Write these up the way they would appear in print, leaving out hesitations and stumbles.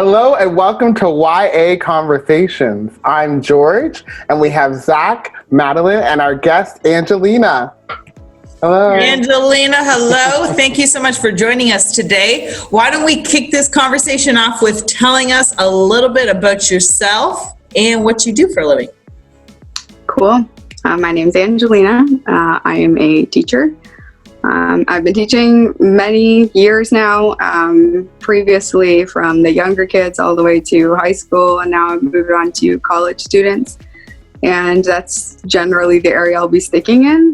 Hello and welcome to YA Conversations. I'm George and we have Zach, Madeline, and our guest, Angelina. Hello. Angelina, hello. Thank you so much for joining us today. Why don't we kick this conversation off with telling us a little bit about yourself and what you do for a living? Cool. My name's Angelina. I am a teacher. I've been teaching many years now, previously from the younger kids all the way to high school, and now I've moved on to college students. And that's generally the area I'll be sticking in.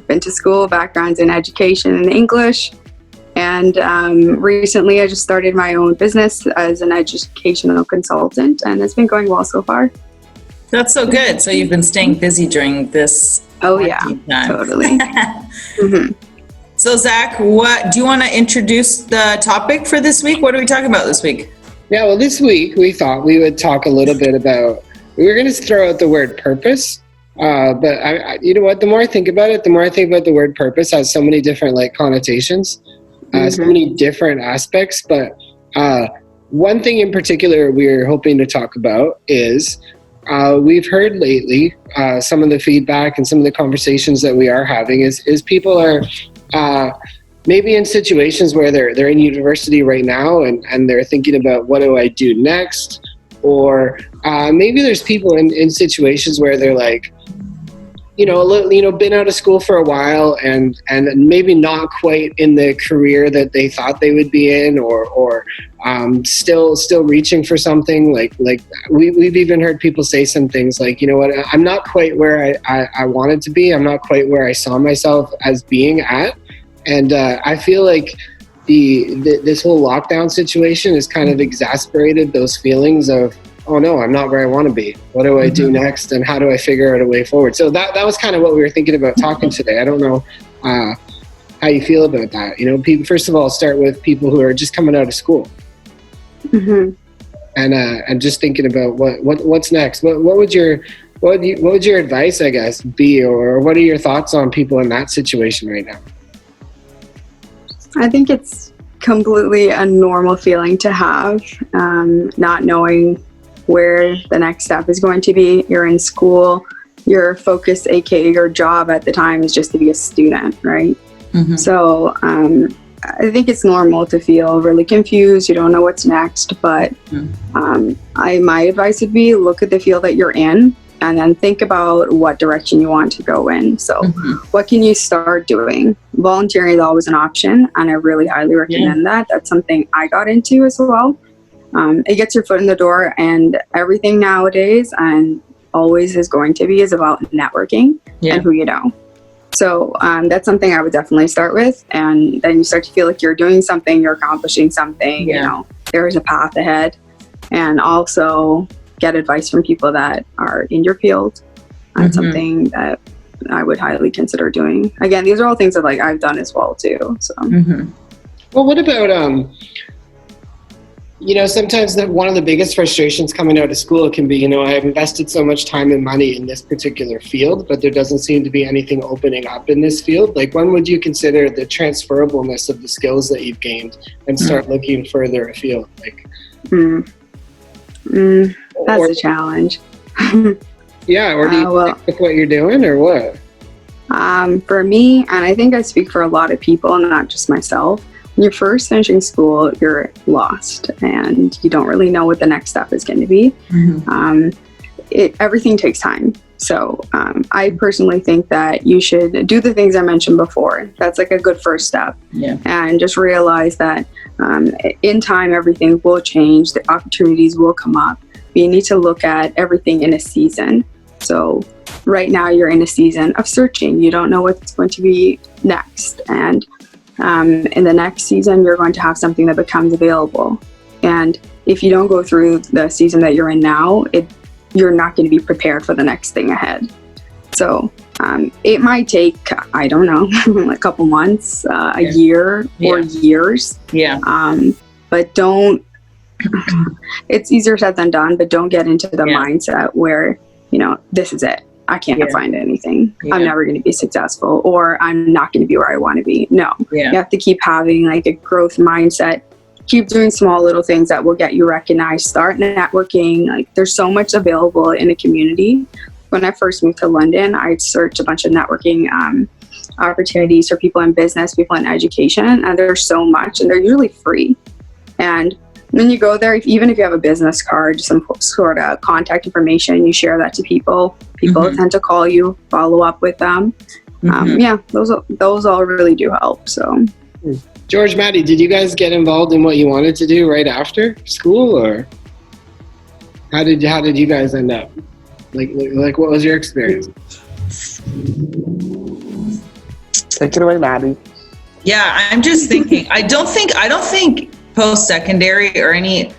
Been to school, backgrounds in education and English. And recently I just started my own business as an educational consultant, and it's been going well so far. That's so good. So you've been staying busy during this. Oh yeah, time. Totally. Mm-hmm. So Zach, do you want to introduce the topic for this week? What are we talking about this week? Yeah, well, this week we thought we would talk a little bit about, we were going to throw out the word purpose, but you know what, the more I think about it, the more I think about the word purpose has so many different connotations, so many different aspects, but one thing in particular we're hoping to talk about is we've heard lately some of the feedback and some of the conversations that we are having is people are maybe in situations where they're in university right now and they're thinking about what do I do next, or maybe there's people in situations where they're like, been out of school for a while and maybe not quite in the career that they thought they would be in, or still reaching for something. Like we've even heard people say some things like, you know what, I'm not quite where I wanted to be. I'm not quite where I saw myself as being at. And I feel like this whole lockdown situation has kind of exacerbated those feelings of, oh no, I'm not where I want to be. What do I do next? And how do I figure out a way forward? So that was kind of what we were thinking about talking today. I don't know how you feel about that. People, first of all, start with people who are just coming out of school. And just thinking about what's next. What would your advice, I guess, be, or what are your thoughts on people in that situation right now? I think it's completely a normal feeling to have, not knowing where the next step is going to be. You're in school, your focus, aka your job at the time, is just to be a student, right? So I think it's normal to feel really confused. You don't know what's next, but my advice would be look at the field that you're in and then think about what direction you want to go in. So what can you start doing? Volunteering is always an option, and I really highly recommend that. That's something I got into as well. It gets your foot in the door, and everything nowadays and always is going to be is about networking and who you know. So that's something I would definitely start with, and then you start to feel like you're doing something, you're accomplishing something, there's a path ahead. And also get advice from people that are in your field. That's something that I would highly consider doing. Again, these are all things that I've done as well too. So well, what about sometimes one of the biggest frustrations coming out of school can be, I've invested so much time and money in this particular field, but there doesn't seem to be anything opening up in this field. When would you consider the transferableness of the skills that you've gained and start looking further afield? That's a challenge. Yeah, or do you stick with what you're doing, or what? For me, and I think I speak for a lot of people, not just myself, when you're first finishing school, you're lost and you don't really know what the next step is going to be. Everything takes time. So I personally think that you should do the things I mentioned before. That's a good first step. And just realize that in time, everything will change. The opportunities will come up. But you need to look at everything in a season. So right now you're in a season of searching. You don't know what's going to be next. And in the next season, you're going to have something that becomes available. And if you don't go through the season that you're in now, you're not going to be prepared for the next thing ahead. So it might take, I don't know, a couple months, a year or years. But don't, it's easier said than done, but don't get into the mindset where, this is it. I can't find anything. I'm never going to be successful, or I'm not going to be where I want to be. No, you have to keep having a growth mindset. keep doing small little things that will get you recognized. Start networking. Like, there's so much available in a community. When I first moved to London, I searched a bunch of networking opportunities for people in business, people in education, and there's so much, and they're usually free. And when you go there, even if you have a business card, some sort of contact information, you share that to people. People tend to call you, follow up with them. Yeah, those all really do help. So, George, Maddie, did you guys get involved in what you wanted to do right after school, or how did you guys end up? Like what was your experience? Take it away, Maddie. Yeah, I'm just thinking. I don't think post-secondary or any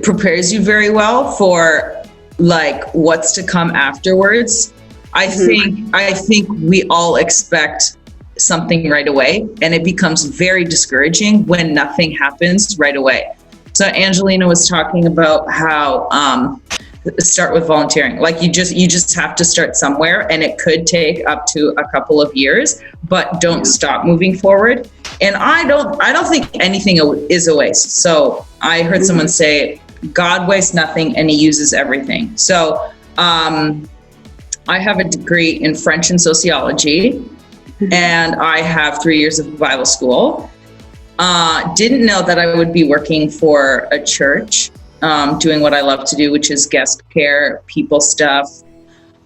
prepares you very well for like what's to come afterwards. I think we all expect something right away, and it becomes very discouraging when nothing happens right away. So Angelina was talking about how start with volunteering. Like you just have to start somewhere, and it could take up to a couple of years, but don't stop moving forward. And I don't think anything is a waste. So I heard someone say, God wastes nothing and he uses everything. So I have a degree in French and sociology, and I have 3 years of Bible school. Didn't know that I would be working for a church, doing what I love to do, which is guest care, people stuff.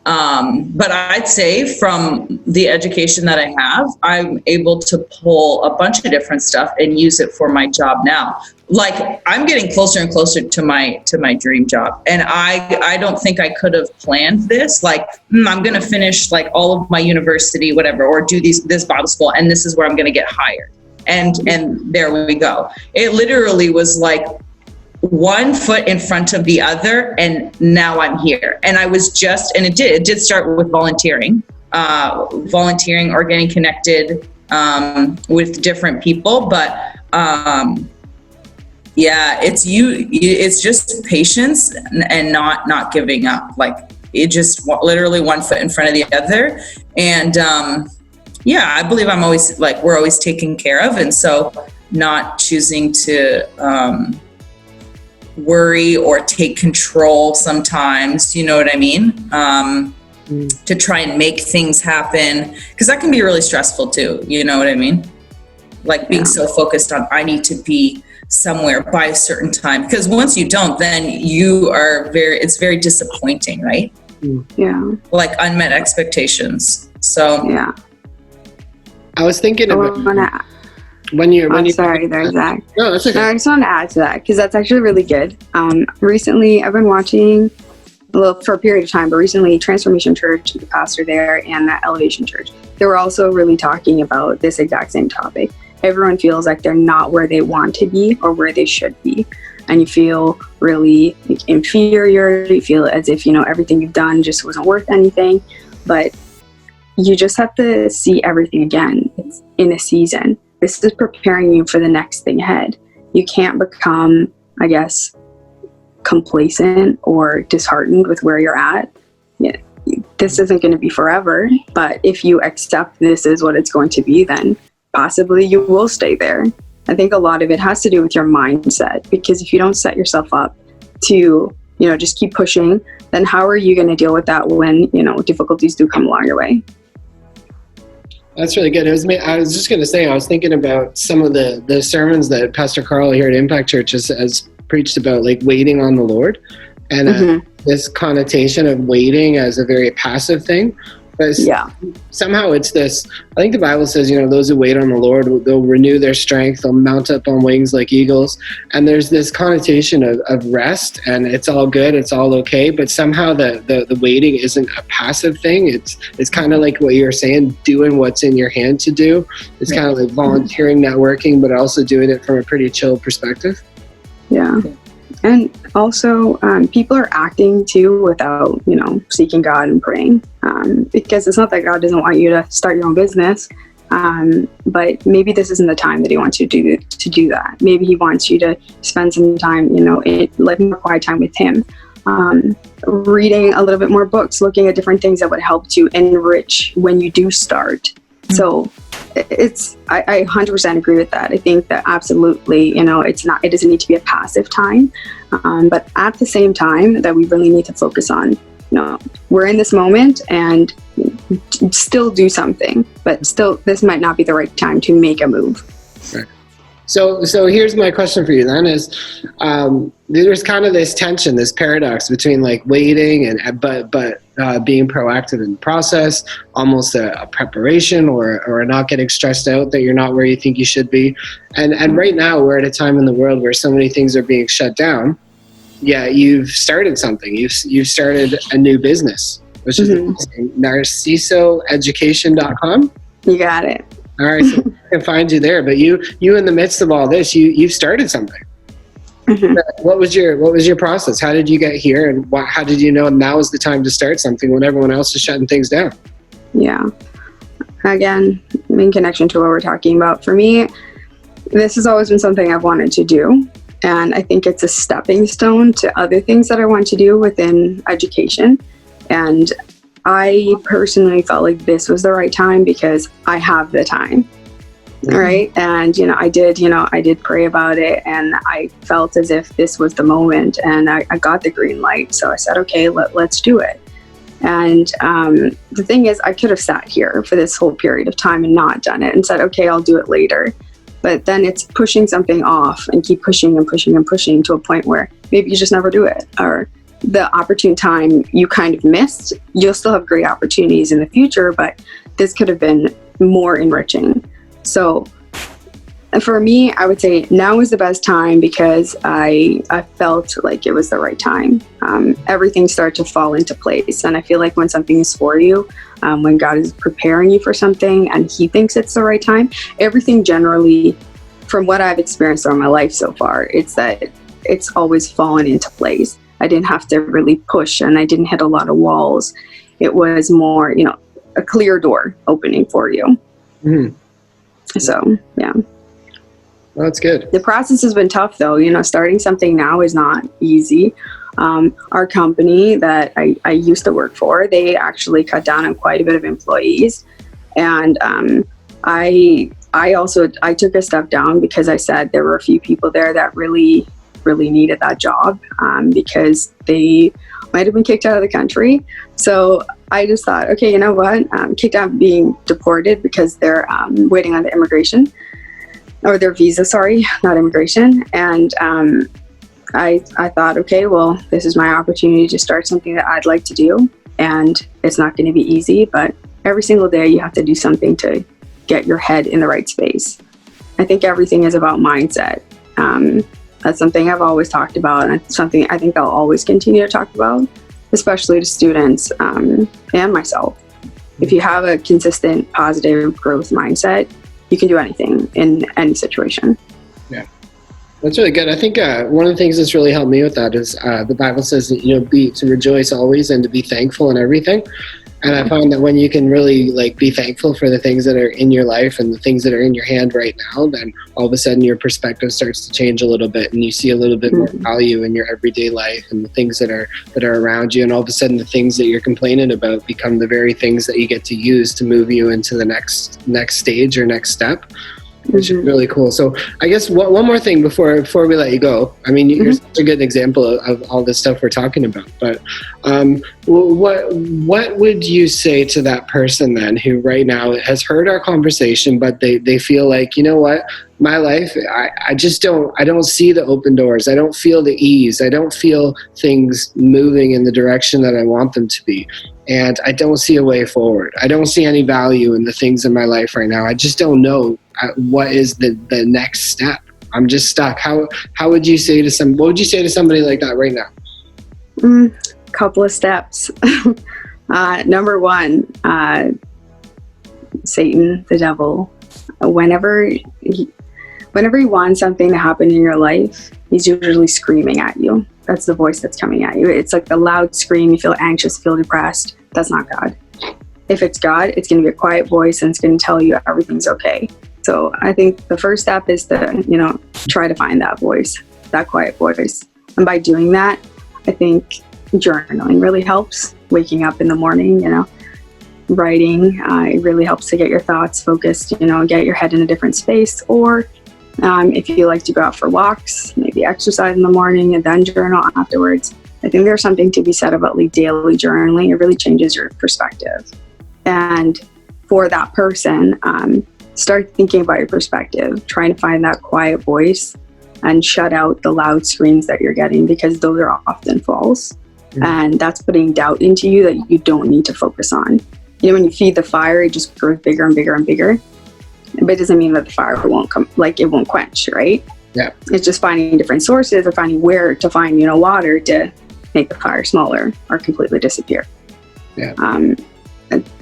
But I'd say from the education that I have, I'm able to pull a bunch of different stuff and use it for my job now. Like I'm getting closer and closer to my dream job. And I don't think I could have planned this. Like, I'm going to finish like all of my university, whatever, or do this Bible school. And this is where I'm going to get hired. And there we go. It literally was like one foot in front of the other, and now I'm here. And it did start with volunteering or getting connected with different people. But yeah, it's just patience and not giving up. Like it just literally one foot in front of the other. And yeah, I believe we're always taken care of. And so not choosing to worry or take control sometimes, you know what I mean? To try and make things happen, because that can be really stressful too, you know what I mean? Like being so focused on, I need to be somewhere by a certain time, because once you don't, then it's very disappointing, right? Yeah. Like unmet expectations. So yeah. I was thinking about sorry there, Zach. No, that's okay. No, I just want to add to that because that's actually really good. Recently, I've been watching, for a period of time, but recently Transformation Church, the pastor there, and that Elevation Church, they were also really talking about this exact same topic. Everyone feels like they're not where they want to be or where they should be. And you feel really inferior. You feel as if, everything you've done just wasn't worth anything. But you just have to see everything again. It's in a season. This is preparing you for the next thing ahead. You can't become, I guess, complacent or disheartened with where you're at. Yeah, this isn't going to be forever, but if you accept this is what it's going to be, then possibly you will stay there. I think a lot of it has to do with your mindset, because if you don't set yourself up to, just keep pushing, then how are you going to deal with that when, difficulties do come along your way? That's really good. I was just going to say, I was thinking about some of the sermons that Pastor Carl here at Impact Church has preached about, like waiting on the Lord, and this connotation of waiting as a very passive thing. But somehow it's this, I think the Bible says, those who wait on the Lord, they'll renew their strength, they'll mount up on wings like eagles. And there's this connotation of rest, and it's all good, it's all okay. But somehow the waiting isn't a passive thing. It's kind of like what you're saying, doing what's in your hand to do. It's kind of like volunteering, networking, but also doing it from a pretty chill perspective. Yeah. And also, people are acting too without, seeking God and praying, because it's not that God doesn't want you to start your own business, but maybe this isn't the time that he wants you to do that. Maybe he wants you to spend some time, living more quiet time with him, reading a little bit more books, looking at different things that would help to enrich when you do start. So I 100% agree with that. I think that absolutely, it doesn't need to be a passive time, but at the same time that we really need to focus on, we're in this moment and still do something, but still this might not be the right time to make a move. Right. So here's my question for you then is, there's kind of this tension, this paradox between like waiting but being proactive in the process, almost a preparation or not getting stressed out that you're not where you think you should be. And right now we're at a time in the world where so many things are being shut down. Yeah, you've started something. You've started a new business, which is narcisoeducation.com. You got it. All right, so I can find you there. But you in the midst of all this, you've started something. Mm-hmm. What was your process? How did you get here, and how did you know now is the time to start something when everyone else is shutting things down? Yeah. Again, in connection to what we're talking about, for me, this has always been something I've wanted to do, and I think it's a stepping stone to other things that I want to do within education. And I personally felt like this was the right time because I have the time. Mm-hmm. Right. And, I did pray about it, and I felt as if this was the moment, and I got the green light. So I said, okay, let's do it. And the thing is, I could have sat here for this whole period of time and not done it and said, okay, I'll do it later. But then it's pushing something off and keep pushing and pushing and pushing to a point where maybe you just never do it, or the opportune time you kind of missed. You'll still have great opportunities in the future, but this could have been more enriching. So for me, I would say now is the best time because I felt like it was the right time. Everything started to fall into place. And I feel like when something is for you, when God is preparing you for something and he thinks it's the right time, everything generally, from what I've experienced throughout my life so far, it's that it's always fallen into place. I didn't have to really push, and I didn't hit a lot of walls. It was more, a clear door opening for you. Mm-hmm. So, yeah. Well, that's good. The process has been tough, though. Starting something now is not easy. Our company that I used to work for, they actually cut down on quite a bit of employees. And I took a step down because I said there were a few people there that really needed that job because they might have been kicked out of the country. So I just thought, okay, you know what? Kicked out being deported because they're waiting on the immigration or their visa, sorry, not immigration. And I thought, okay, well, this is my opportunity to start something that I'd like to do. And it's not going to be easy, but every single day you have to do something to get your head in the right space. I think everything is about mindset. That's something I've always talked about, and it's something I think I'll always continue to talk about, especially to students and myself. If you have a consistent, positive growth mindset, you can do anything in any situation. Yeah, that's really good. I think one of the things that's really helped me with that is the Bible says that, to rejoice always and to be thankful in everything. And I find that when you can really be thankful for the things that are in your life and the things that are in your hand right now, then all of a sudden your perspective starts to change a little bit, and you see a little bit more value in your everyday life and the things that are around you. And all of a sudden the things that you're complaining about become the very things that you get to use to move you into the next stage or next step. Which is really cool. So I guess one more thing before we let you go. I mean, you're such a good example of all this stuff we're talking about. But what would you say to that person then who right now has heard our conversation, but they feel like, you know what, my life, I don't see the open doors. I don't feel the ease. I don't feel things moving in the direction that I want them to be. And I don't see a way forward. I don't see any value in the things in my life right now. I just don't know what is the next step. I'm just stuck. What would you say to somebody like that right now? Couple of steps. Number one, Satan, the devil, whenever he wants something to happen in your life, he's usually screaming at you. That's the voice that's coming at you. It's like a loud scream. You feel anxious, feel depressed. That's not God. If it's God, it's going to be a quiet voice, and it's going to tell you everything's okay. So I think the first step is to, try to find that voice, that quiet voice. And by doing that, I think journaling really helps. Waking up in the morning, writing. It really helps to get your thoughts focused, get your head in a different space. Or if you like to go out for walks, maybe exercise in the morning and then journal afterwards. I think there's something to be said about daily journaling. It really changes your perspective. And for that person, start thinking about your perspective, trying to find that quiet voice and shut out the loud screams that you're getting, because those are often false. Mm-hmm. And that's putting doubt into you that you don't need to focus on. When you feed the fire, it just grows bigger and bigger and bigger. But it doesn't mean that the fire won't come, it won't quench, right? Yeah. It's just finding different sources or finding where to find, water to make the fire smaller or completely disappear. Yeah.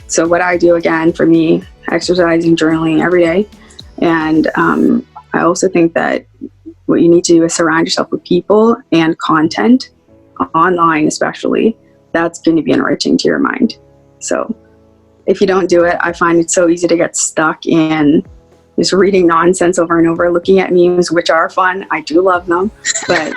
So what I do, again, for me, exercising, journaling every day. And I also think that what you need to do is surround yourself with people and content, online especially, that's going to be enriching to your mind. So if you don't do it, I find it so easy to get stuck in just reading nonsense over and over, looking at memes, which are fun. I do love them. But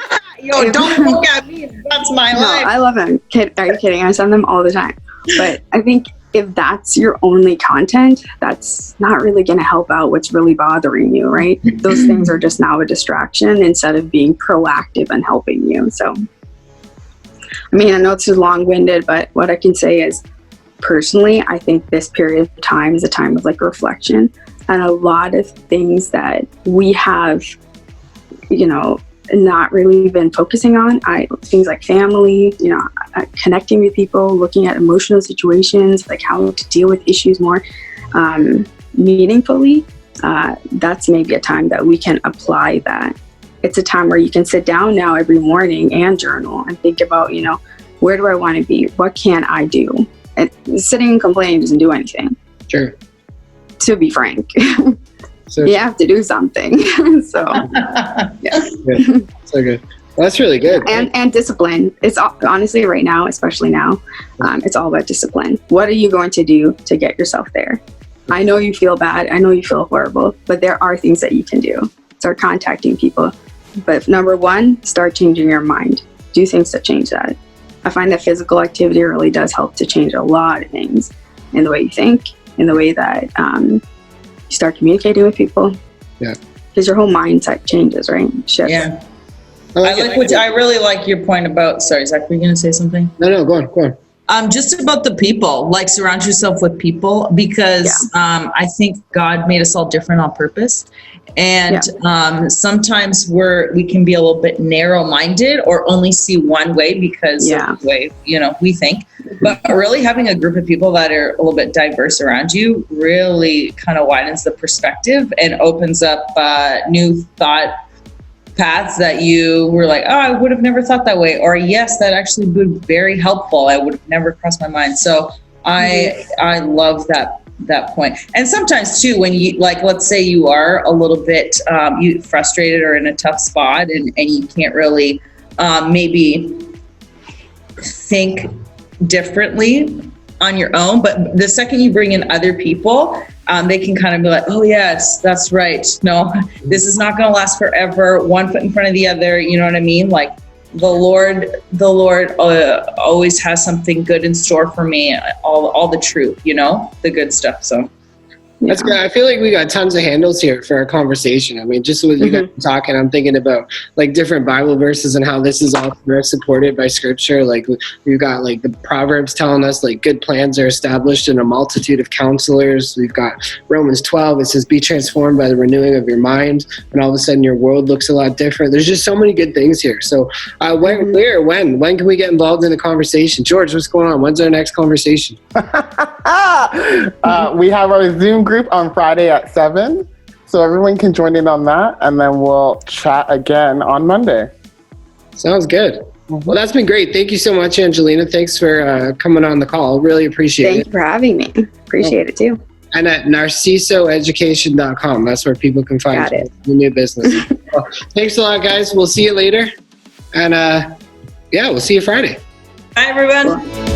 don't look at me. That's my life. I love them. Are you kidding? I send them all the time. But I think if that's your only content, that's not really going to help out what's really bothering you, right? Those things are just now a distraction instead of being proactive and helping you. So, I know this is long-winded, but what I can say is, personally, I think this period of time is a time of reflection, and a lot of things that we have, not really been focusing on. Things like family, connecting with people, looking at emotional situations, how to deal with issues more meaningfully. That's maybe a time that we can apply that. It's a time where you can sit down now every morning and journal and think about, where do I want to be? What can I do? And sitting and complaining doesn't do anything. Sure. To be frank. So you have to do something. So, yeah. Good. So good. Well, that's really good. And discipline. It's honestly right now, especially now, it's all about discipline. What are you going to do to get yourself there? I know you feel bad. I know you feel horrible, but there are things that you can do. Start contacting people. But number one, start changing your mind. Do things to change that. I find that physical activity really does help to change a lot of things in the way you think, in the way that you start communicating with people. Yeah. Because your whole mindset changes, right? Shifts. Yeah. I really like your point about, sorry, Zach, were you going to say something? No, go on. Just about the people, surround yourself with people, because I think God made us all different on purpose. And sometimes we can be a little bit narrow-minded or only see one way because of the way, we think. But really having a group of people that are a little bit diverse around you really kind of widens the perspective and opens up new thought paths that you were like, oh, I would have never thought that way. Or yes, that actually would be very helpful. I would have never crossed my mind. So I love that point. And sometimes too, when you let's say you are a little bit you frustrated or in a tough spot and you can't really maybe think differently on your own, but the second you bring in other people, they can kind of be like, oh yes, that's right. No, this is not going to last forever. One foot in front of the other. You know what I mean? The Lord always has something good in store for me. All the truth, the good stuff. So that's good. I feel like we got tons of handles here for our conversation. Just with you guys talking, I'm thinking about different Bible verses and how this is all supported by Scripture. We've got the Proverbs telling us good plans are established in a multitude of counselors. We've got Romans 12. It says, "Be transformed by the renewing of your mind," and all of a sudden your world looks a lot different. There's just so many good things here. So when can we get involved in the conversation? George, what's going on? When's our next conversation? We have our Zoom group on Friday at 7, so everyone can join in on that, and then we'll chat again on Monday. Sounds good. Well, that's been great. Thank you so much, Angelina. Thanks for coming on the call. Really appreciate it. Thank you for having me. Appreciate it too. And at narcisoeducation.com, that's where people can find the new business. Well, thanks a lot, guys. We'll see you later, and we'll see you Friday. Bye, everyone. Cool.